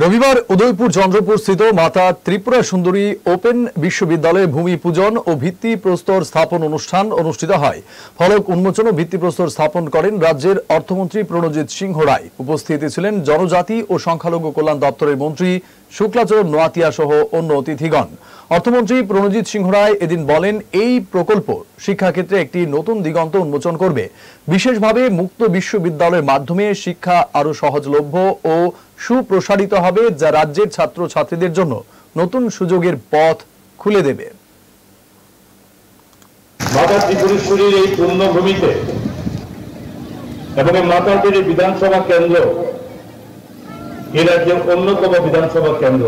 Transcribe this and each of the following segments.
রবিবার উদয়পুর চন্দ্রপুর স্থিত মাতা ত্রিপুরা সুন্দরী ওপেন বিশ্ববিদ্যালয়ে ভূমি পূজন ও ভিত্তিপ্রস্তর স্থাপন অনুষ্ঠান অনুষ্ঠিত হয়। ফলক উন্মোচন ও ভিত্তিপ্রস্তর স্থাপন করেন রাজ্যের অর্থমন্ত্রী প্রণজিৎ সিংহ রায়। উপস্থিত ছিলেন জনজাতি ও সংখ্যালঘু কল্যাণ দপ্তরের মন্ত্রী শুক্লাচরণ নোয়াতিয়া সহ অন্য অতিথিগণ। অর্থমন্ত্রী প্রণজিৎ সিংহ রায় এদিন বলেন, এই প্রকল্প শিক্ষাক্ষেত্রে একটি নতুন দিগন্ত উন্মোচন করবে। বিশেষভাবে মুক্ত বিশ্ববিদ্যালয়ের মাধ্যমে শিক্ষা আরও সহজলভ্য ও সুপ্রসারিত হবে, যা রাজ্যের ছাত্রছাত্রীদের জন্য নতুন সুযোগের পথ খুলে দেবে। মাতা ত্রিপুরেশ্বরীর এই পূর্ণভূমিতে এবং মাতাদের বিধানসভা কেন্দ্র এ রাজ্যের অন্যতম বিধানসভা কেন্দ্র।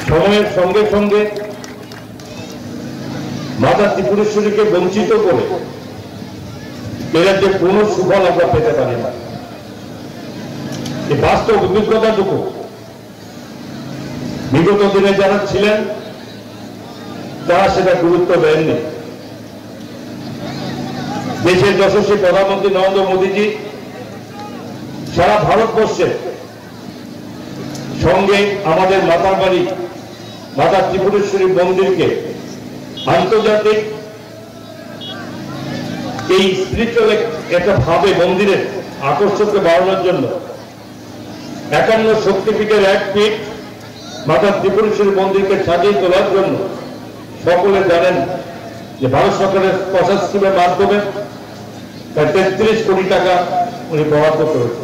সময়ের সঙ্গে সঙ্গে মাতা ত্রিপুরেশ্বরীকে বঞ্চিত করে এ রাজ্যে কোন সুফল আমরা পেতে পারি না। এই বাস্তব অভিজ্ঞতাটুকু বিগত দিনে যারা ছিলেন তারা সেটা গুরুত্ব দেননি। দেশের যশস্বী প্রধানমন্ত্রী নরেন্দ্র মোদীজি সারা ভারতবর্ষে সঙ্গে আমাদের মাতার বাড়ি মাতা ত্রিপুরেশ্বরী মন্দিরকে আন্তর্জাতিক এই স্পিরিচুয়াল একটা ভাবে মন্দিরের আকর্ষণকে বাড়ানোর জন্য 51 শক্তিপীঠের এক পীঠ মাতা ত্রিপুরেশ্বরী মন্দিরকে সাজিয়ে তোলার জন্য সকলে জানেন যে ভারত সরকারের প্রশাসনের মাধ্যমে 33 কোটি টাকা উনি বরাদ্দ করেছেন।